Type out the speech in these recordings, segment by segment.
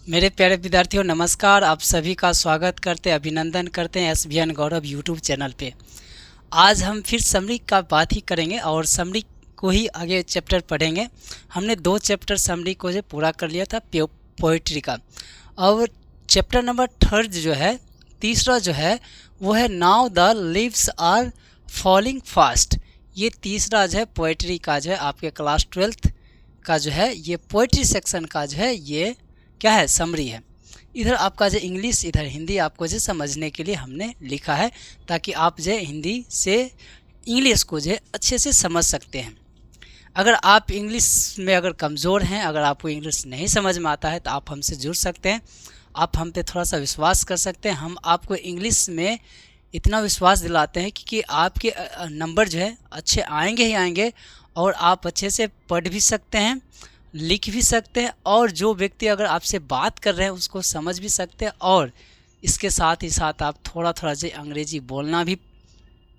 मेरे प्यारे विद्यार्थियों नमस्कार। आप सभी का स्वागत करते अभिनंदन करते हैं SBN गौरव यूट्यूब चैनल पे। आज हम फिर समरी का बात ही करेंगे और समरी को ही आगे चैप्टर पढ़ेंगे। हमने 2 चैप्टर समरी को जो पूरा कर लिया था पोइट्री का। और चैप्टर नंबर 3 जो है, तीसरा जो है वो है now the leaves are falling fast. ये तीसरा जो है पोइट्री का जो है आपके क्लास 12th का जो है ये पोइट्री सेक्शन का जो है ये क्या है, समरी है। इधर आपका जो इंग्लिश, इधर हिंदी आपको जो समझने के लिए हमने लिखा है ताकि आप जो हिंदी से इंग्लिश को जो अच्छे से समझ सकते हैं। अगर आप इंग्लिश में अगर कमज़ोर हैं, अगर आपको इंग्लिश नहीं समझ में आता है तो आप हमसे जुड़ सकते हैं। आप हम पे थोड़ा सा विश्वास कर सकते हैं। हम आपको इंग्लिश में इतना विश्वास दिलाते हैं कि आपके नंबर जो है अच्छे आएंगे ही आएंगे और आप अच्छे से पढ़ भी सकते हैं, लिख भी सकते हैं और जो व्यक्ति अगर आपसे बात कर रहे हैं उसको समझ भी सकते हैं। और इसके साथ ही साथ आप थोड़ा थोड़ा जो अंग्रेजी बोलना भी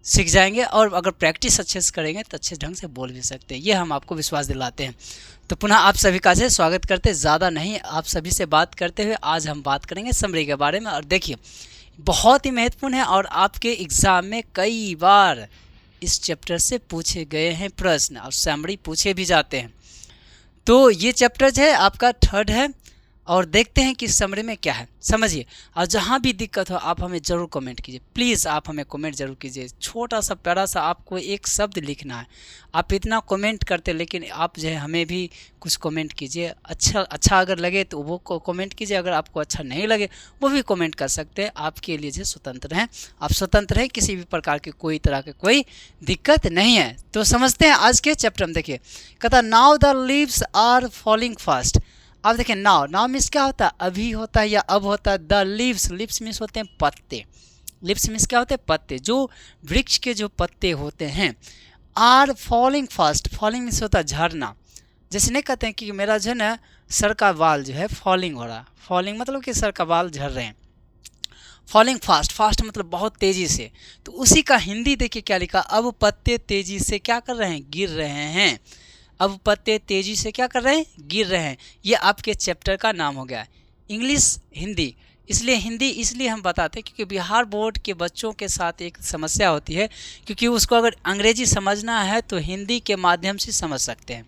सीख जाएंगे और अगर प्रैक्टिस अच्छे से करेंगे तो अच्छे ढंग से बोल भी सकते हैं। ये हम आपको विश्वास दिलाते हैं। तो पुनः आप सभी का से स्वागत करते, ज़्यादा नहीं आप सभी से बात करते हुए आज हम बात करेंगे समरी के बारे में। और देखिए बहुत ही महत्वपूर्ण है और आपके एग्ज़ाम में कई बार इस चैप्टर से पूछे गए हैं प्रश्न और समरी पूछे भी जाते हैं। तो ये चैप्टर जो है आपका 3rd है और देखते हैं कि समरी में क्या है, समझिए। और जहाँ भी दिक्कत हो आप हमें ज़रूर कमेंट कीजिए, प्लीज़ आप हमें कमेंट ज़रूर कीजिए। छोटा सा प्यारा सा आपको एक शब्द लिखना है। आप इतना कमेंट करते लेकिन आप जो है हमें भी कुछ कमेंट कीजिए। अच्छा अगर लगे तो वो कमेंट कीजिए, अगर आपको अच्छा नहीं लगे वो भी कमेंट कर सकते हैं। आपके लिए जो स्वतंत्र हैं, आप स्वतंत्र हैं, किसी भी प्रकार की कोई तरह की कोई दिक्कत नहीं है। तो समझते हैं आज के चैप्टर में। देखिए कहता now the leaves are falling fast. अब देखिए नाउ मीन्स क्या होता है, अभी होता है या अब होता है। द लीव्स मीन्स होते हैं पत्ते। लीव्स मीन्स क्या होते हैं, पत्ते। जो वृक्ष के जो पत्ते होते हैं are falling fast. Falling means होता है झड़ना। जैसे नहीं कहते हैं कि मेरा जो है ना सर का बाल जो है फॉलिंग हो रहा है। फॉलिंग मतलब कि सर का बाल झड़ रहे हैं। फॉलिंग फास्ट, फास्ट मतलब बहुत तेज़ी से। तो उसी का हिंदी देखिए क्या लिखा, अब पत्ते तेज़ी से क्या कर रहे हैं, गिर रहे हैं। अब पत्ते तेज़ी से क्या कर रहे हैं, गिर रहे हैं। ये आपके चैप्टर का नाम हो गया। इंग्लिश हिंदी, इसलिए हिंदी इसलिए हम बताते हैं क्योंकि बिहार बोर्ड के बच्चों के साथ एक समस्या होती है, क्योंकि उसको अगर अंग्रेजी समझना है तो हिंदी के माध्यम से समझ सकते हैं।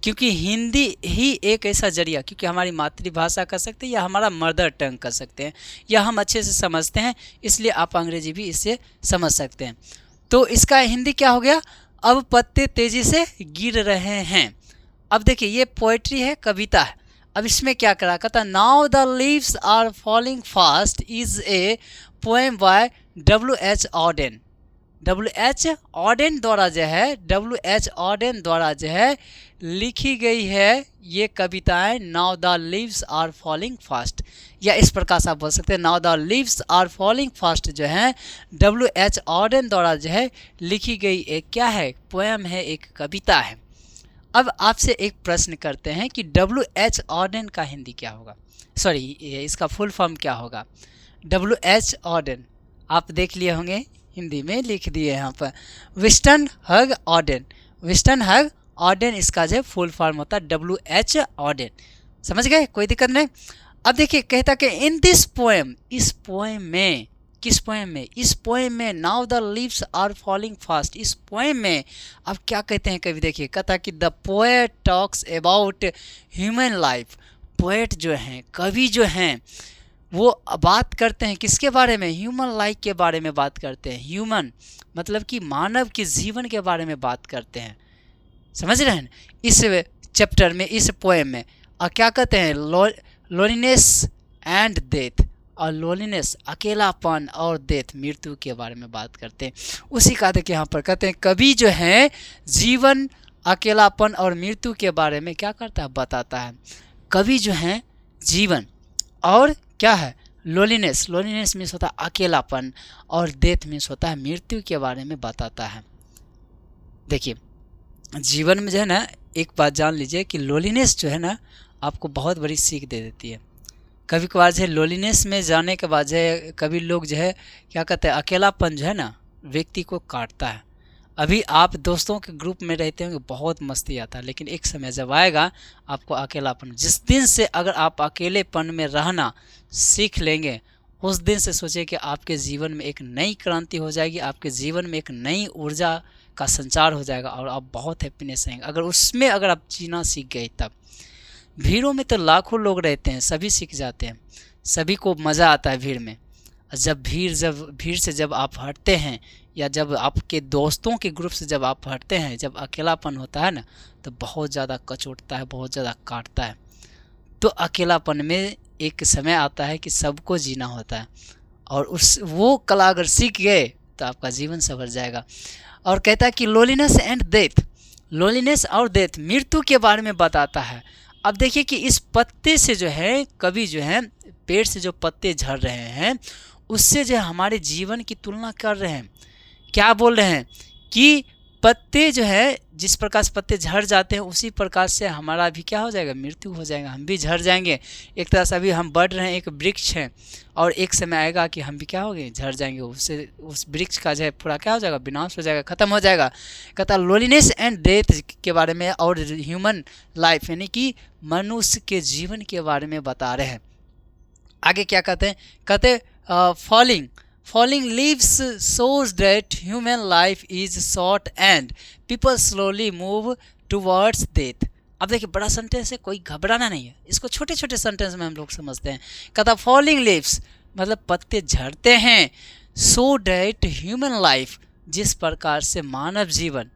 क्योंकि हिंदी ही एक ऐसा जरिया, क्योंकि हमारी मातृभाषा कर सकते हैं या हमारा मदर टंग कर सकते हैं या हम अच्छे से समझते हैं, इसलिए आप अंग्रेजी भी इससे समझ सकते हैं। तो इसका हिंदी क्या हो गया, अब पत्ते तेज़ी से गिर रहे हैं। अब देखिए ये पोएट्री है, कविता है। अब इसमें क्या करा, कहता now the leaves are falling fast is a poem by W.H. Auden. W.H. Auden द्वारा जो है, W.H. ऑडेन द्वारा जो है लिखी गई है ये कविताएं now the leaves are falling fast. या इस प्रकार से आप बोल सकते हैं now the leaves are falling fast जो है W.H. ऑडेन द्वारा जो है लिखी गई एक क्या है, पोएम है, एक कविता है। अब आपसे एक प्रश्न करते हैं कि W.H. ऑडेन का हिंदी क्या होगा, सॉरी इसका फुल फॉर्म क्या होगा। W.H. ऑडेन आप देख लिए होंगे, हिंदी में लिख दिए यहाँ पर, विंस्टन हग ऑडेन। विंस्टन हग ऑडेन इसका जो फुल फॉर्म होता है W.H. ऑडेन। समझ गए, कोई दिक्कत नहीं। अब देखिए कहता कि इन दिस पोएम, इस पोएम में, किस पोएम में, इस पोएम में now the leaves are falling fast. इस पोएम में अब क्या कहते हैं कवि, देखिए कहता कि the poet talks about human life. Poet जो हैं, कवि जो हैं, वो बात करते हैं किसके बारे में, ह्यूमन लाइफ के बारे में बात करते हैं। ह्यूमन मतलब कि मानव के जीवन के बारे में बात करते हैं। समझ रहे हैं इस चैप्टर में, इस पोएम में। और क्या कहते हैं, लोनलीनेस एंड डेथ। और लोनलीनेस अकेलापन और डेथ मृत्यु के बारे में बात करते हैं। उसी का देखिए यहाँ पर कहते हैं कवि जो है जीवन, अकेलापन और मृत्यु के बारे में क्या करता है, बताता है। कवि जो है जीवन और क्या है, लोनलीनेस। लोनलीनेस मीन्स होता है अकेलापन और डेथ मीन्स होता है मृत्यु के बारे में बताता है। देखिए जीवन में जो है ना, एक बात जान लीजिए कि लोनलीनेस जो है ना आपको बहुत बड़ी सीख दे देती है। कभी कभार जो है लोनलीनेस में जाने के बाद जो है कभी लोग जो है क्या कहते हैं, अकेलापन जो है ना व्यक्ति को काटता है अभी आप दोस्तों के ग्रुप में रहते होंगे, बहुत मस्ती आता है, लेकिन एक समय जब आएगा आपको अकेलापन। जिस दिन से अगर आप अकेलेपन में रहना सीख लेंगे, उस दिन से सोचिए कि आपके जीवन में एक नई क्रांति हो जाएगी, आपके जीवन में एक नई ऊर्जा का संचार हो जाएगा और आप बहुत हैप्पीनेस रहेंगे। अगर आप जीना सीख गए तब। भीड़ों में तो लाखों लोग रहते हैं, सभी सीख जाते हैं, सभी को मज़ा आता है भीड़ में। जब भीड़ से जब आप हटते हैं, या जब आपके दोस्तों के ग्रुप से जब आप हटते हैं, जब अकेलापन होता है ना, तो बहुत ज़्यादा कचोटता है, बहुत ज़्यादा काटता है। तो अकेलापन में एक समय आता है कि सबको जीना होता है, और वो कला अगर सीख गए तो आपका जीवन संवर जाएगा। और कहता है कि लोनलीनेस एंड डेथ, लोनलीनेस और डेथ, मृत्यु के बारे में बताता है। अब देखिए कि इस पत्ते से जो है, कभी जो है पेड़ से जो पत्ते झड़ रहे हैं, उससे जो है हमारे जीवन की तुलना कर रहे हैं। क्या बोल रहे हैं कि पत्ते जो है, जिस प्रकार से पत्ते झड़ जाते हैं, उसी प्रकार से हमारा भी क्या हो जाएगा, मृत्यु हो जाएगा, हम भी झड़ जाएंगे। एक तरह से अभी हम बढ़ रहे हैं, एक वृक्ष है, और एक समय आएगा कि हम भी क्या हो गए, झड़ जाएंगे, उससे उस वृक्ष का जो है पूरा क्या हो जाएगा, विनाश हो जाएगा, ख़त्म हो जाएगा। कहता लोनलीनेस एंड डेथ के बारे में, और ह्यूमन लाइफ यानी कि मनुष्य के जीवन के बारे में बता रहे हैं। आगे क्या कहते Falling leaves shows that human life is short and people slowly move towards death। अब देखिए बड़ा सेंटेंस है, कोई घबराना नहीं है, इसको छोटे छोटे सेंटेंस में हम लोग समझते हैं। कहता फॉलिंग लीव्स मतलब पत्ते झड़ते हैं, सो डैट ह्यूमन लाइफ, जिस प्रकार से मानव जीवन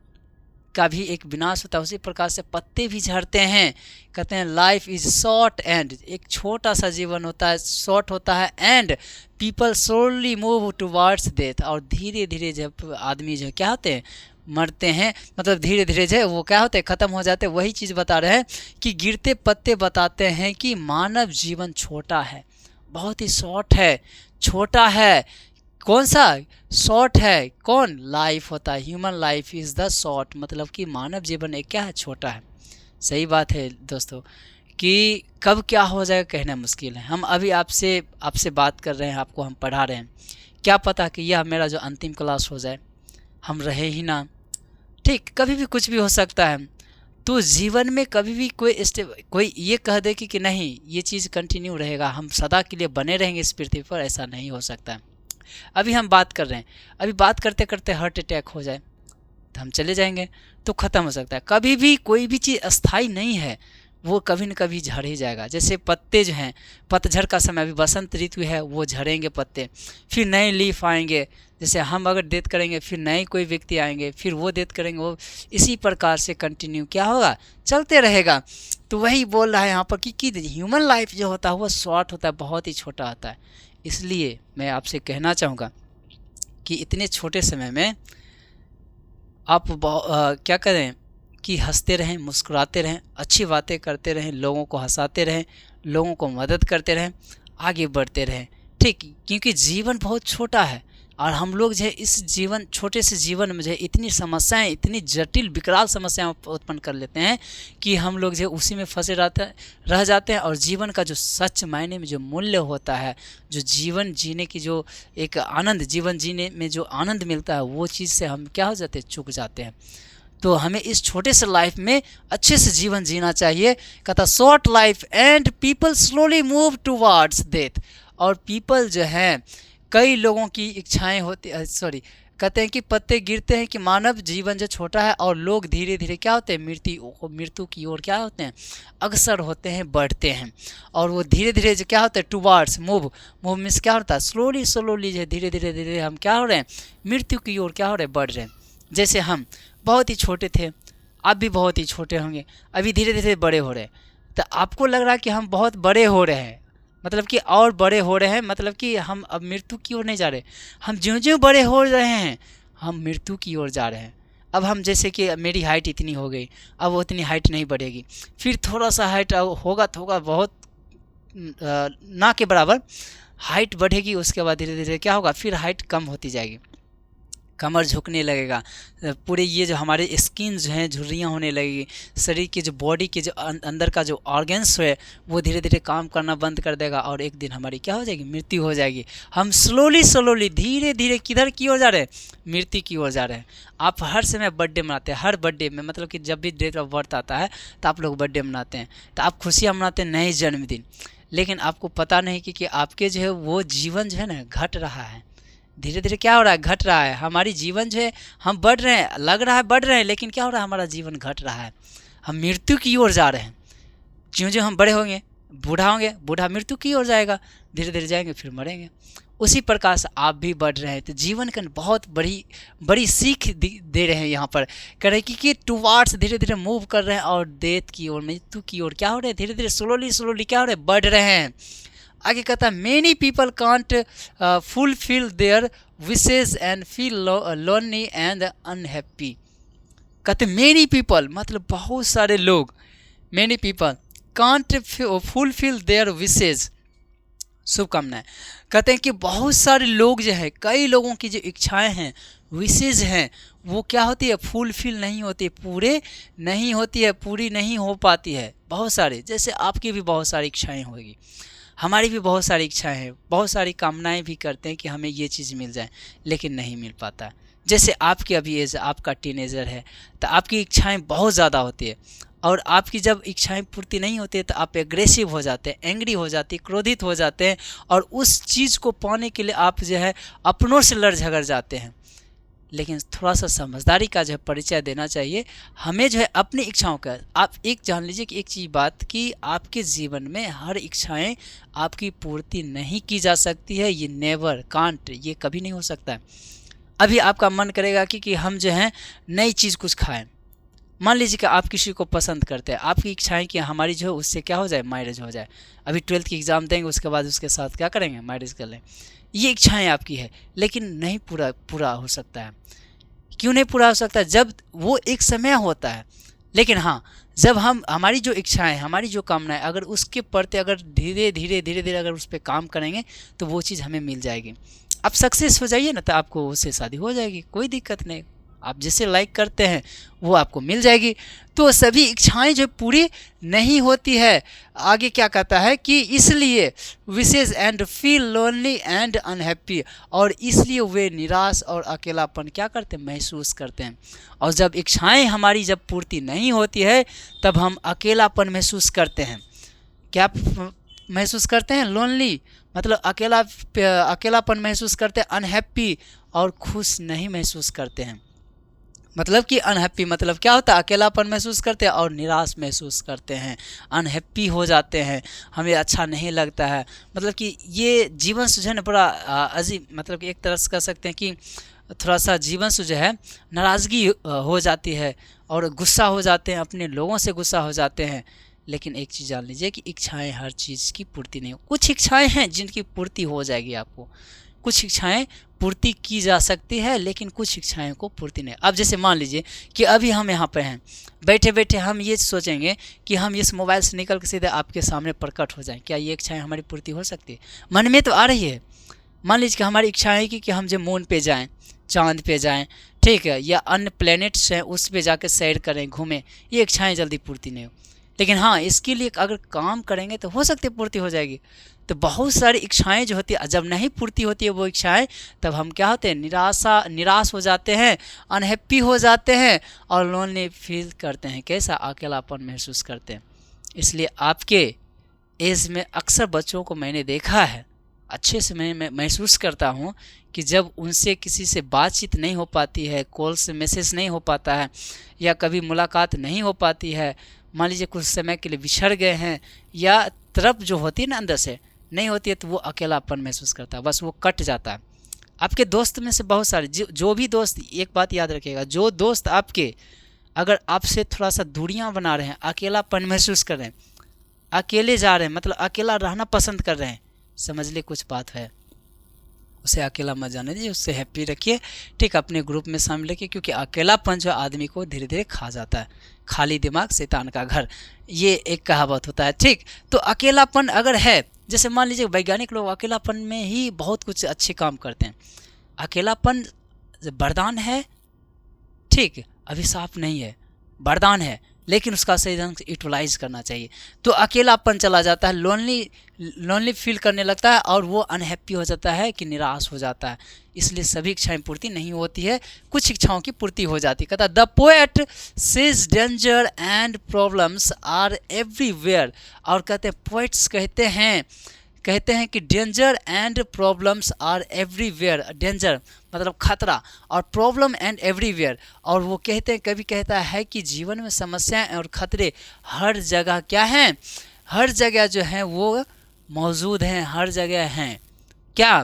का भी एक विनाश होता है, उसी प्रकार से पत्ते भी झड़ते हैं। कहते हैं लाइफ इज शॉर्ट एंड, एक छोटा सा जीवन होता है, शॉर्ट होता है, and people slowly move towards death, और धीरे धीरे जब आदमी जो क्या होते हैं, मरते हैं, मतलब धीरे धीरे जो वो क्या होते हैं, ख़त्म हो जाते हैं। वही चीज़ बता रहे हैं कि गिरते पत्ते बताते हैं कि मानव जीवन छोटा है, बहुत ही शॉर्ट है, छोटा है। कौन सा शॉर्ट है, कौन लाइफ होता है, human life is the short, मतलब कि मानव जीवन एक क्या है, छोटा है। सही बात है दोस्तों, कि कब क्या हो जाएगा कहना मुश्किल है। हम अभी आपसे बात कर रहे हैं, आपको हम पढ़ा रहे हैं, क्या पता कि यह मेरा जो अंतिम क्लास हो जाए, हम रहे ही ना, ठीक, कभी भी कुछ भी हो सकता है। तो जीवन में कभी भी कोई ये कह दे कि नहीं ये चीज़ कंटिन्यू रहेगा, हम सदा के लिए बने रहेंगे इस पृथ्वी पर, ऐसा नहीं हो सकता है। अभी हम बात कर रहे हैं, अभी बात करते करते हार्ट अटैक हो जाए तो हम चले जाएंगे, तो ख़त्म हो सकता है। कभी भी कोई भी चीज़ अस्थाई नहीं है, वो कभी न कभी झड़ ही जाएगा। जैसे पत्ते जो हैं, पतझड़ का समय, अभी बसंत ऋतु है, वो झड़ेंगे पत्ते, फिर नए लीफ आएंगे। जैसे हम अगर डेथ करेंगे, फिर नए कोई व्यक्ति आएंगे, फिर वो डेथ करेंगे, वो इसी प्रकार से कंटिन्यू क्या होगा, चलते रहेगा। तो वही बोल रहा है यहाँ पर कि ह्यूमन लाइफ जो होता है वो शॉर्ट होता है, बहुत ही छोटा होता है। इसलिए मैं आपसे कहना चाहूँगा कि इतने छोटे समय में आप क्या करें कि हंसते रहें, मुस्कुराते रहें, अच्छी बातें करते रहें, लोगों को हंसाते रहें, लोगों को मदद करते रहें, आगे बढ़ते रहें, ठीक, क्योंकि जीवन बहुत छोटा है। और हम लोग जो है इस छोटे से जीवन में जो है इतनी समस्याएं, इतनी जटिल विकराल समस्याएं उत्पन्न कर लेते हैं कि हम लोग जो है उसी में फंसे रह जाते हैं। और जीवन का जो सच मायने में जो मूल्य होता है, जो जीवन जीने की जो एक आनंद, जीवन जीने में जो आनंद मिलता है, वो चीज़ से हम क्या हो जाते हैं, चूक जाते हैं। तो हमें इस छोटे से लाइफ में अच्छे से जीवन जीना चाहिए। कहता short life and people slowly move towards death. और पीपल जो हैं, कई लोगों की इच्छाएं होती, कहते हैं कि पत्ते गिरते हैं कि मानव जीवन जो छोटा है, और लोग धीरे धीरे क्या होते हैं, मृत्यु की ओर क्या होते हैं, अग्रसर होते हैं, बढ़ते हैं। और वो धीरे धीरे जो क्या होता है, टुवर्ड्स मूव मीन्स क्या होता है, स्लोली जो धीरे धीरे हम क्या हो रहे हैं, मृत्यु की ओर क्या हो रहे हैं, बढ़ रहे हैं। जैसे हम बहुत ही छोटे थे, आप भी बहुत ही छोटे होंगे, अभी धीरे धीरे बड़े हो रहे हैं। तो आपको लग रहा है कि हम बहुत बड़े हो रहे हैं, मतलब कि और बड़े हो रहे हैं, मतलब कि हम अब मृत्यु की ओर नहीं जा रहे, हम ज्यों-ज्यों बड़े हो रहे हैं हम मृत्यु की ओर जा रहे हैं। अब हम जैसे कि मेरी हाइट इतनी हो गई, अब वो इतनी हाइट नहीं बढ़ेगी, फिर थोड़ा सा हाइट होगा तो होगा, बहुत ना के बराबर हाइट बढ़ेगी, उसके बाद धीरे धीरे क्या होगा, फिर हाइट कम होती जाएगी। कमर झुकने लगेगा, पूरे ये जो हमारे स्किन जो हैं झुर्रियाँ होने लगेगी, शरीर की जो बॉडी के जो अंदर का जो ऑर्गन्स है वो धीरे धीरे काम करना बंद कर देगा और एक दिन हमारी क्या हो जाएगी, मृत्यु हो जाएगी। हम स्लोली धीरे धीरे किधर की ओर जा रहे हैं, मृत्यु की ओर जा रहे हैं। आप हर समय बर्थडे मनाते हैं, हर बर्थडे में मतलब कि जब भी डेट ऑफ बर्थ आता है तो आप लोग बर्थडे मनाते हैं, तो आप खुशियाँ मनाते हैं, नए जन्मदिन। लेकिन आपको पता नहीं कि आपके जो है वो जीवन जो है ना घट रहा है, धीरे धीरे क्या हो रहा है, घट रहा है। हमारी जीवन जो है हम बढ़ रहे हैं, लग रहा है बढ़ रहे हैं, लेकिन क्या हो रहा है, हमारा जीवन घट रहा है, हम मृत्यु की ओर जा रहे हैं। ज्यों ज्यों हम बड़े होंगे, बूढ़ा होंगे, बूढ़ा मृत्यु की ओर जाएगा, धीरे धीरे जाएंगे फिर मरेंगे। उसी प्रकार से आप भी बढ़ रहे हैं। तो जीवन का बहुत बड़ी सीख दे रहे हैं यहाँ पर, कह रहे कि टुवार्ड्स धीरे धीरे मूव कर रहे हैं और डेथ की ओर, मृत्यु की ओर क्या हो रहे हैं, धीरे धीरे स्लोली क्या हो रहे हैं, बढ़ रहे हैं। आगे कहता है many people can't fulfil there wishes and feel lonely and unhappy. कहते मेनी पीपल मतलब बहुत सारे लोग, many people can't fulfil there wishes, शुभकामनाएं। कहते हैं कि बहुत सारे लोग जो है, कई लोगों की जो इच्छाएं हैं, विशेज हैं, वो क्या होती है, फुलफिल नहीं होती, पूरे नहीं होती है, पूरी नहीं हो पाती है। बहुत सारे, जैसे आपकी भी बहुत सारी इच्छाएं होगी, हमारी भी बहुत सारी इच्छाएं हैं, बहुत सारी कामनाएं भी करते हैं कि हमें ये चीज़ मिल जाए, लेकिन नहीं मिल पाता। जैसे आपकी अभी एज, आपका टीनेजर है, तो आपकी इच्छाएं बहुत ज़्यादा होती है, और आपकी जब इच्छाएं पूर्ति नहीं होती है तो आप एग्रेसिव हो जाते हैं, एंग्री हो जाती है, क्रोधित हो जाते हैं, और उस चीज़ को पाने के लिए आप जो है अपनों से लड़ झगड़ जाते हैं। लेकिन थोड़ा सा समझदारी का जो है परिचय देना चाहिए हमें, जो है अपनी इच्छाओं का। आप एक जान लीजिए कि एक चीज़ बात कि आपके जीवन में हर इच्छाएं आपकी पूर्ति नहीं की जा सकती है, ये नेवर कांट, ये कभी नहीं हो सकता है। अभी आपका मन करेगा कि हम जो है नई चीज़ कुछ खाएं, मान लीजिए कि आप किसी को पसंद करते हैं, आपकी इच्छाएं कि हमारी जो है उससे क्या हो जाए, मैरिज हो जाए, अभी 12th की एग्ज़ाम देंगे, उसके बाद उसके साथ क्या करेंगे, मैरिज कर लें। ये इच्छाएं आपकी है, लेकिन नहीं पूरा हो सकता है। क्यों नहीं पूरा हो सकता? जब वो एक समय होता है, लेकिन हाँ, जब हमारी जो इच्छाएं, हमारी जो कामनाएं, अगर उसके प्रति अगर धीरे धीरे अगर उस पर काम करेंगे तो वो चीज़ हमें मिल जाएगी। आप सक्सेस हो जाइए ना, तो आपको उससे शादी हो जाएगी, कोई दिक्कत नहीं। आप जिसे लाइक करते हैं वो आपको मिल जाएगी। तो सभी इच्छाएं जो पूरी नहीं होती है। आगे क्या कहता है कि इसलिए विशेष and feel lonely and unhappy, और इसलिए वे निराश और अकेलापन क्या करते हैं, महसूस करते हैं। और जब इच्छाएं हमारी जब पूर्ति नहीं होती है तब हम अकेलापन महसूस करते हैं। क्या महसूस करते हैं? लोनली मतलब अकेलापन महसूस करते हैं। अनहैप्पी और खुश नहीं महसूस करते हैं। मतलब कि अनहैप्पी मतलब क्या होता है, अकेलापन महसूस करते हैं और निराश महसूस करते हैं, अनहैप्पी हो जाते हैं, हमें अच्छा नहीं लगता है। मतलब कि ये जीवन से जो है ना बड़ा अजीब, मतलब कि एक तरह से कह सकते हैं कि थोड़ा सा जीवन से जो है नाराज़गी हो जाती है और गुस्सा हो जाते हैं, अपने लोगों से गुस्सा हो जाते हैं। लेकिन एक चीज़ जान लीजिए कि इच्छाएं हर चीज़ की पूर्ति नहीं हो। कुछ इच्छाएं हैं जिनकी पूर्ति हो जाएगी आपको, कुछ इच्छाएं पूर्ति की जा सकती है, लेकिन कुछ इच्छाएं को पूर्ति नहीं। अब जैसे मान लीजिए कि अभी हम यहाँ पे हैं, बैठे बैठे हम ये सोचेंगे कि हम इस मोबाइल से निकल के सीधे आपके सामने प्रकट हो जाएं, क्या ये इच्छाएं हमारी पूर्ति हो सकती है? मन में तो आ रही है। मान लीजिए कि हमारी इच्छाएं है कि हम जो मून पे जाएं, चांद पे जाएं, ठीक है, या अन्य प्लैनेट्स हैं उस पे जाकर सैर करें, घूमें, ये इच्छाएँ जल्दी पूर्ति नहीं हो। लेकिन हाँ, इसके लिए अगर काम करेंगे तो हो सकती है पूर्ति हो जाएगी। तो बहुत सारी इच्छाएं जो होती है, जब नहीं पूर्ति होती है वो इच्छाएं, तब हम क्या होते हैं, निराश हो जाते हैं, अनहैप्पी हो जाते हैं और लोनली फील करते हैं। कैसा? अकेलापन महसूस करते हैं। इसलिए आपके एज में अक्सर बच्चों को मैंने देखा है, अच्छे से मैं महसूस करता हूँ कि जब उनसे किसी से बातचीत नहीं हो पाती है, कॉल से मैसेज नहीं हो पाता है, या कभी मुलाकात नहीं हो पाती है, मान लीजिए कुछ समय के लिए बिछड़ गए हैं, या तरफ जो होती है ना अंदर से नहीं होती है, तो वो अकेलापन महसूस करता है, बस वो कट जाता है। आपके दोस्त में से बहुत सारे जो भी दोस्त, एक बात याद रखिएगा, जो दोस्त आपके अगर आपसे थोड़ा सा दूरियां बना रहे हैं, अकेलापन महसूस कर रहे हैं, अकेले जा रहे हैं, मतलब अकेला रहना पसंद कर रहे हैं, समझ ले कुछ बात है। उसे अकेला मत जाने दीजिए, उससे हैप्पी रखिए, ठीक, अपने ग्रुप में शामिल रखिए, क्योंकि अकेलापन जो आदमी को धीरे धीरे खा जाता है। खाली दिमाग शैतान का घर, ये एक कहावत होता है, ठीक। तो अकेलापन अगर है, जैसे मान लीजिए वैज्ञानिक लोग अकेलापन में ही बहुत कुछ अच्छे काम करते हैं। अकेलापन वरदान है, ठीक, अभिशाप नहीं है, वरदान है, लेकिन उसका सही ढंग से यूटिलाइज करना चाहिए। तो अकेलापन चला जाता है, लोनली फील करने लगता है और वो अनहैप्पी हो जाता है कि निराश हो जाता है। इसलिए सभी इच्छाएं पूर्ति नहीं होती है, कुछ इच्छाओं की पूर्ति हो जाती है। कहता है the poet says danger and problems are everywhere. और कहते हैं पोएट्स कहते हैं कि danger and problems are everywhere. Danger मतलब खतरा और प्रॉब्लम एंड एवरीवेयर। और वो कहते हैं, कभी कहता है कि जीवन में समस्याएं और खतरे हर जगह क्या हैं, हर जगह जो हैं वो मौजूद हैं, हर जगह हैं। क्या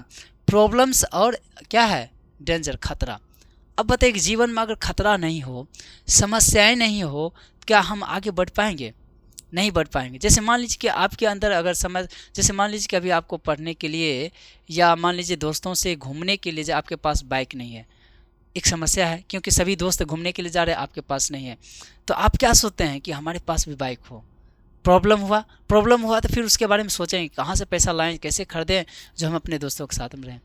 प्रॉब्लम्स और क्या है, डेंजर, खतरा। अब बताइए कि जीवन में अगर खतरा नहीं हो, समस्याएं नहीं हो, क्या हम आगे बढ़ पाएंगे? नहीं बढ़ पाएंगे। जैसे मान लीजिए कि आपके अंदर अगर जैसे मान लीजिए कि अभी आपको पढ़ने के लिए या मान लीजिए दोस्तों से घूमने के लिए आपके पास बाइक नहीं है, एक समस्या है, क्योंकि सभी दोस्त घूमने के लिए जा रहे हैं, आपके पास नहीं है। तो आप क्या सोचते हैं कि हमारे पास भी बाइक हो। प्रॉब्लम हुआ तो फिर उसके बारे में सोचेंगे कहाँ से पैसा लाएं, कैसे खरीदें जो हम अपने दोस्तों के साथ में रहें,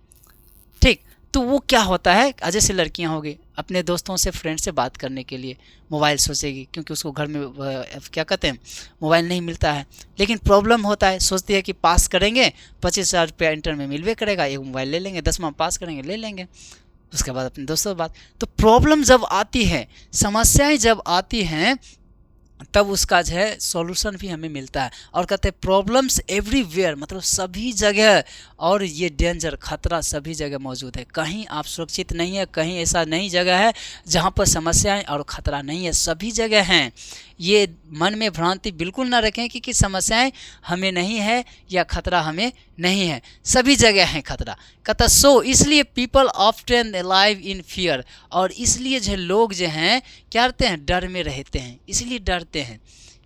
ठीक। तो वो क्या होता है, जैसे लड़कियां होगी अपने दोस्तों से, फ्रेंड से बात करने के लिए मोबाइल सोचेगी, क्योंकि उसको घर में क्या कहते हैं, मोबाइल नहीं मिलता है। लेकिन प्रॉब्लम होता है, सोचती है कि पास करेंगे 25,000 रुपया इंटर में मिलवे करेगा, एक मोबाइल ले लेंगे, 10वां पास करेंगे, ले लेंगे, उसके बाद अपने दोस्तों से बात। तो प्रॉब्लम जब आती है, समस्याएं जब आती हैं, तब उसका जो है सॉल्यूशन भी हमें मिलता है। और कहते हैं प्रॉब्लम्स एवरीवेयर, मतलब सभी जगह, और ये डेंजर, खतरा सभी जगह मौजूद है। कहीं आप सुरक्षित नहीं है, कहीं ऐसा नहीं जगह है जहाँ पर समस्याएं और ख़तरा नहीं है, सभी जगह हैं। ये मन में भ्रांति बिल्कुल ना रखें कि समस्याएं हमें नहीं है या खतरा हमें नहीं है, सभी जगह है खतरा। कहता सो, इसलिए people often live in fear. और इसलिए जो लोग जो हैं क्या करते हैं, डर में रहते हैं। इसलिए डरते हैं,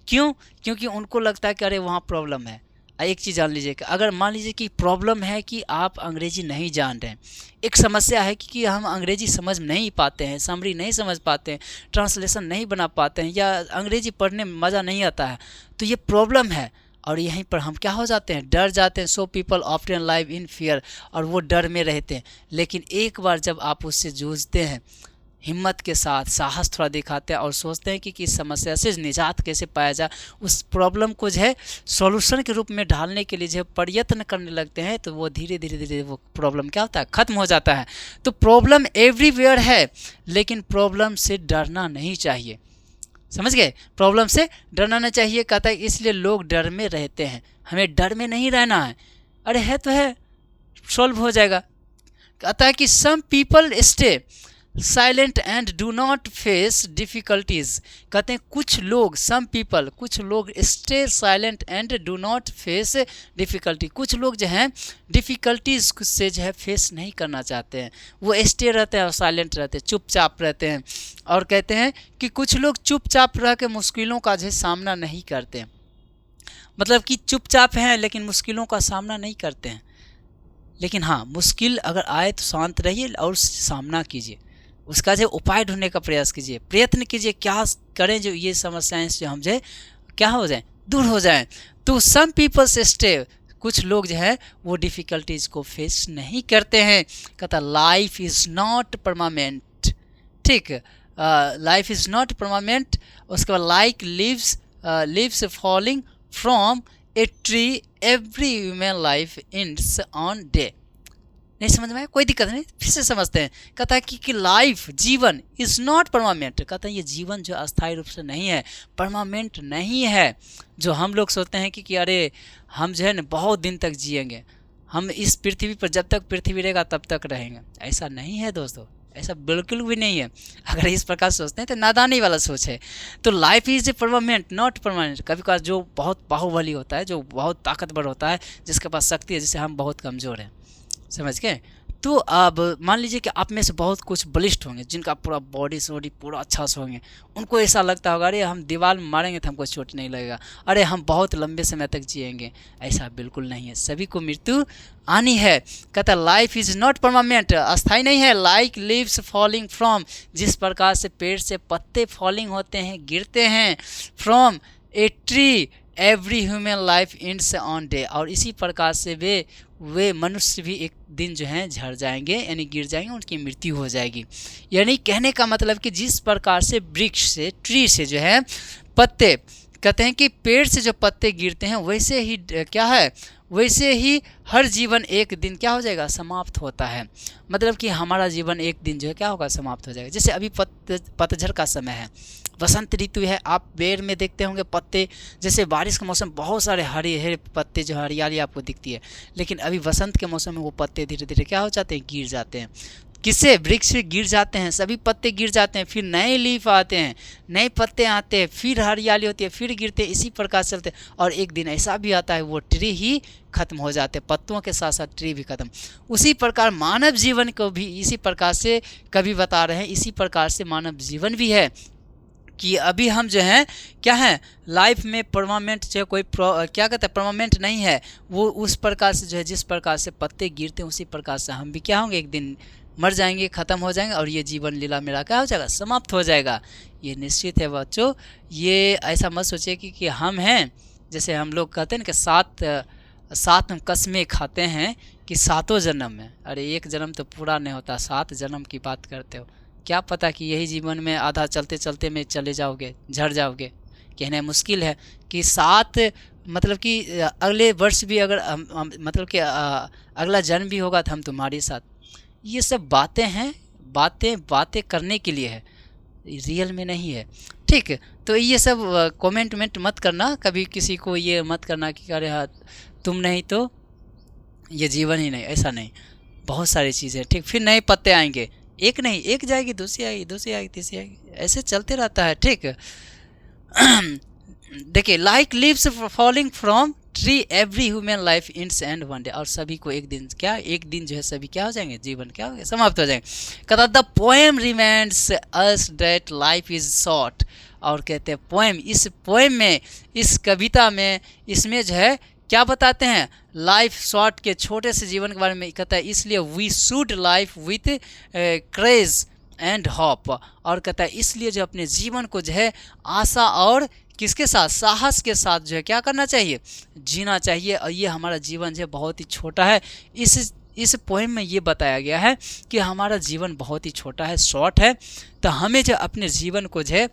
क्यों? क्योंकि उनको लगता है कि अरे वहाँ प्रॉब्लम है। एक चीज़ जान लीजिए कि अगर मान लीजिए कि प्रॉब्लम है कि आप अंग्रेजी नहीं जान रहे हैं, एक समस्या है कि हम अंग्रेजी समझ नहीं पाते हैं, समरी नहीं समझ पाते हैं, ट्रांसलेशन नहीं बना पाते हैं, या अंग्रेजी पढ़ने में मज़ा नहीं आता है, तो ये प्रॉब्लम है। और यहीं पर हम क्या हो जाते हैं, डर जाते हैं। So people often live in fear, और वो डर में रहते हैं। लेकिन एक बार जब आप उससे जूझते हैं, हिम्मत के साथ साहस थोड़ा दिखाते हैं और सोचते हैं कि इस समस्या से निजात कैसे पाया जाए, उस प्रॉब्लम को जो है सॉल्यूशन के रूप में ढालने के लिए जो प्रयत्न करने लगते हैं, तो वो धीरे धीरे वो प्रॉब्लम क्या होता है, ख़त्म हो जाता है। तो प्रॉब्लम एवरीवेयर है, लेकिन प्रॉब्लम से डरना नहीं चाहिए। समझ गए, प्रॉब्लम से डरना नहीं चाहिए। कहता है इसलिए लोग डर में रहते हैं, हमें डर में नहीं रहना है। अरे है तो है, सॉल्व हो जाएगा। कहता है कि some people stay silent and do not face difficulties. कहते हैं कुछ लोग, सम पीपल, कुछ लोग stay silent and do not face difficulty. कुछ लोग जो हैं डिफ़िकल्टीज़ से जो है फेस नहीं करना चाहते हैं, वो स्टे रहते हैं और साइलेंट रहते हैं, चुपचाप रहते हैं। और कहते हैं कि कुछ लोग चुपचाप रह के मुश्किलों का जो है सामना नहीं करते हैं, मतलब कि चुपचाप हैं लेकिन मुश्किलों का सामना नहीं करते हैं। लेकिन हाँ, मुश्किल अगर आए तो शांत रहिए और सामना कीजिए, उसका जो उपाय ढूंढने का प्रयास कीजिए, प्रयत्न कीजिए क्या करें जो ये समस्याएं जो हम जो क्या हो जाएं, दूर हो जाएं। तो सम पीपल्स स्टे, कुछ लोग जो है वो डिफ़िकल्टीज़ को फेस नहीं करते हैं। कहता लाइफ इज़ नॉट परमानेंट, ठीक, लाइफ इज़ नॉट परमानेंट। उसके बाद like leaves falling from a tree, every human life ends on day. नहीं समझ में आया, कोई दिक्कत नहीं, फिर से समझते हैं। कहता है कि लाइफ, जीवन, इज़ नॉट परमानेंट। कहता है ये जीवन जो अस्थायी रूप से नहीं है, परमानेंट नहीं है। जो हम लोग सोचते हैं कि अरे हम जो है ना बहुत दिन तक जिएंगे, हम इस पृथ्वी पर जब तक पृथ्वी रहेगा तब तक रहेंगे, ऐसा नहीं है दोस्तों, ऐसा बिल्कुल भी नहीं है। अगर इस प्रकार सोचते हैं तो नादानी वाला सोच है। तो life is a permanent not permanent. कभी कभार जो बहुत बाहुबली होता है, जो बहुत ताकतवर होता है, जिसके पास शक्ति है, जिससे हम बहुत कमज़ोर हैं, समझ गए। तो अब मान लीजिए कि आप में से बहुत कुछ बलिष्ठ होंगे, जिनका पूरा बॉडी सोडी पूरा अच्छा से होंगे, उनको ऐसा लगता होगा अरे हम दीवार में मारेंगे तो हमको चोट नहीं लगेगा, अरे हम बहुत लंबे समय तक जिएंगे। ऐसा बिल्कुल नहीं है, सभी को मृत्यु आनी है। कहता लाइफ इज़ नॉट परमानेंट, अस्थायी नहीं है। लाइक लीव्स फॉलिंग फ्रॉम, जिस प्रकार से पेड़ से पत्ते फॉलिंग होते हैं, गिरते हैं, from a tree, every human life ends on day. और इसी प्रकार से वे वे मनुष्य भी एक दिन जो है झड़ जाएंगे, यानी गिर जाएंगे, उनकी मृत्यु हो जाएगी। यानी कहने का मतलब कि जिस प्रकार से वृक्ष से, ट्री से जो है पत्ते, कहते हैं कि पेड़ से जो पत्ते गिरते हैं, वैसे ही क्या है, वैसे ही हर जीवन एक दिन क्या हो जाएगा, समाप्त होता है। मतलब कि हमारा जीवन एक दिन जो है क्या होगा, समाप्त हो जाएगा। जैसे अभी पतझड़ का समय है, वसंत ऋतु है, आप पेड़ में देखते होंगे पत्ते, जैसे बारिश का मौसम बहुत सारे हरे हरे पत्ते जो हरियाली आपको दिखती है, लेकिन अभी वसंत के मौसम में वो पत्ते धीरे धीरे क्या हो जाते हैं, गिर जाते हैं। किससे, वृक्ष से गिर जाते हैं, सभी पत्ते गिर जाते हैं, फिर नए लीफ आते हैं, नए पत्ते आते हैं, फिर हरियाली होती है, फिर गिरते हैं, इसी प्रकार चलते हैं। और एक दिन ऐसा भी आता है वो ट्री ही खत्म हो जाते हैं, पत्तों के साथ साथ ट्री भी खत्म। उसी प्रकार मानव जीवन को भी इसी प्रकार से कवि बता रहे हैं, इसी प्रकार से मानव जीवन भी है कि अभी हम जो हैं क्या है, लाइफ में परमानेंट जो कोई क्या कहते हैं, परमानेंट नहीं है। वो उस प्रकार से जो है, जिस प्रकार से पत्ते गिरते हैं उसी प्रकार से हम भी क्या होंगे, एक दिन मर जाएंगे, ख़त्म हो जाएंगे, और ये जीवन लीला मेरा क्या हो जाएगा, समाप्त हो जाएगा। ये निश्चित है बच्चों। ये ऐसा मत सोचिए कि हम हैं, जैसे हम लोग कहते हैं ना कि सात हम कस्में खाते हैं कि सातों जन्म में, अरे एक जन्म तो पूरा नहीं होता, 7 जन्म की बात करते हो। क्या पता कि यही जीवन में आधा चलते चलते में चले जाओगे, झड़ जाओगे। कहना मुश्किल है कि 7 मतलब कि अगले वर्ष भी अगर मतलब कि अगला जन्म भी होगा तो हम तुम्हारे साथ। ये सब बातें हैं, बातें करने के लिए है, रियल में नहीं है। ठीक, तो ये सब कमेंट मत करना, कभी किसी को ये मत करना कि अरे हाँ तुम नहीं तो ये जीवन ही नहीं, ऐसा नहीं। बहुत सारी चीज़ें, ठीक, फिर नए पत्ते आएंगे, एक नहीं, एक जाएगी, दूसरी आएगी, दूसरी आएगी, तीसरी आएगी, ऐसे चलते रहता है। ठीक देखिए, like leaves falling from tree every human life ends and one day, और सभी को एक दिन क्या, एक दिन जो है सभी क्या हो जाएंगे, जीवन क्या हो गया, समाप्त हो जाएंगे। कहता the poem reminds us that life is short, और कहते हैं पोएम, इस पोएम में, इस कविता में, इसमें जो है क्या बताते हैं, लाइफ शॉर्ट के छोटे से जीवन के बारे में कहता है, इसलिए we should life with craze and hope, और कहता है इसलिए जो अपने जीवन को जो है आशा और किसके साथ, साहस के साथ जो है क्या करना चाहिए, जीना चाहिए। और ये हमारा जीवन जो है बहुत ही छोटा है। इस पोएम में ये बताया गया है कि हमारा जीवन बहुत ही छोटा है, शॉर्ट है, तो हमें जो अपने जीवन को जो है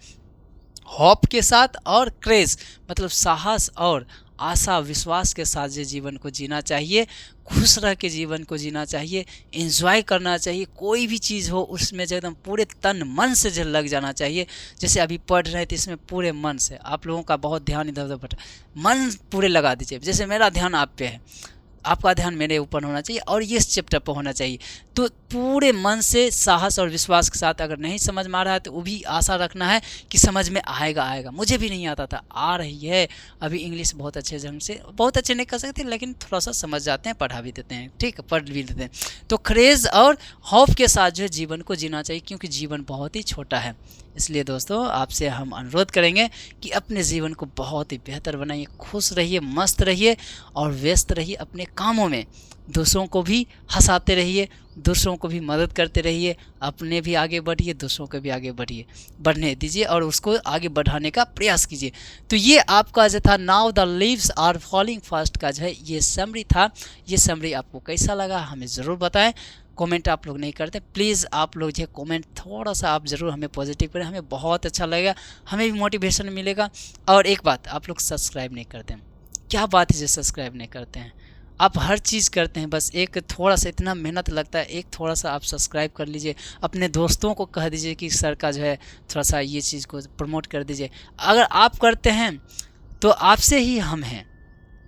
होप के साथ और क्रेज मतलब साहस और आशा विश्वास के साथ जो जीवन को जीना चाहिए, खुश रह के जीवन को जीना चाहिए, एंजॉय करना चाहिए। कोई भी चीज़ हो उसमें जो एकदम पूरे तन मन से जो लग जाना चाहिए। जैसे अभी पढ़ रहे थे, इसमें पूरे मन से, आप लोगों का बहुत ध्यान इधर उधर भटका, मन पूरे लगा दीजिए। जैसे मेरा ध्यान आप पे है, आपका ध्यान मेरे ऊपर होना चाहिए और ये इस चैप्टर पर होना चाहिए। तो पूरे मन से साहस और विश्वास के साथ, अगर नहीं समझ में आ रहा है तो वो भी आशा रखना है कि समझ में आएगा। मुझे भी नहीं आता था, आ रही है। अभी इंग्लिश बहुत अच्छे ढंग से, बहुत अच्छे नहीं कर सकते लेकिन थोड़ा सा समझ जाते हैं, पढ़ा भी देते हैं, ठीक है, पढ़ भी देते हैं। तो क्रेज़ और खौफ के साथ जो है जीवन को जीना चाहिए, क्योंकि जीवन बहुत ही छोटा है। इसलिए दोस्तों आपसे हम अनुरोध करेंगे कि अपने जीवन को बहुत ही बेहतर बनाइए, खुश रहिए, मस्त रहिए और व्यस्त रहिए अपने कामों में। दूसरों को भी हंसाते रहिए, दूसरों को भी मदद करते रहिए, अपने भी आगे बढ़िए, दूसरों को भी आगे बढ़ने दीजिए और उसको आगे बढ़ाने का प्रयास कीजिए। तो ये आपका जो था now the leaves are falling fast का जो है ये समरी था। ये समरी आपको कैसा लगा हमें ज़रूर बताएं। कमेंट आप लोग नहीं करते, प्लीज़ आप लोग जो कमेंट थोड़ा सा आप ज़रूर हमें पॉजिटिव करें, हमें बहुत अच्छा लगेगा, हमें भी मोटिवेशन मिलेगा। और एक बात, आप लोग सब्सक्राइब नहीं करते हैं, क्या बात है जो सब्सक्राइब नहीं करते हैं? आप हर चीज़ करते हैं, बस एक थोड़ा सा इतना मेहनत लगता है, एक थोड़ा सा आप सब्सक्राइब कर लीजिए, अपने दोस्तों को कह दीजिए कि सर का जो है थोड़ा सा ये चीज़ को प्रमोट कर दीजिए। अगर आप करते हैं तो आपसे ही हम हैं,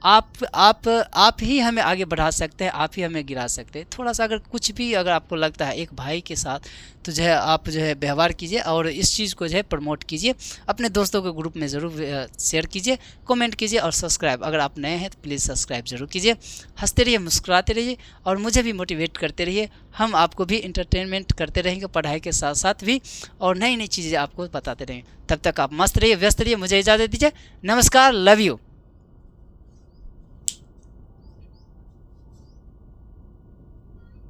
आप ही हमें आगे बढ़ा सकते हैं, आप ही हमें गिरा सकते हैं। थोड़ा सा अगर कुछ भी अगर आपको लगता है एक भाई के साथ, तो जो है आप जो है व्यवहार कीजिए और इस चीज़ को जो है प्रमोट कीजिए, अपने दोस्तों के ग्रुप में ज़रूर शेयर कीजिए, कमेंट कीजिए और सब्सक्राइब, अगर आप नए हैं तो प्लीज़ सब्सक्राइब ज़रूर कीजिए। हंसते रहिए, मुस्कुराते रहिए और मुझे भी मोटिवेट करते रहिए। हम आपको भी इंटरटेनमेंट करते रहेंगे पढ़ाई के साथ साथ भी, और नई नई चीज़ें आपको बताते रहेंगे। तब तक आप मस्त रहिए, व्यस्त रहिए। मुझे इजाज़त दीजिए, नमस्कार, लव यू।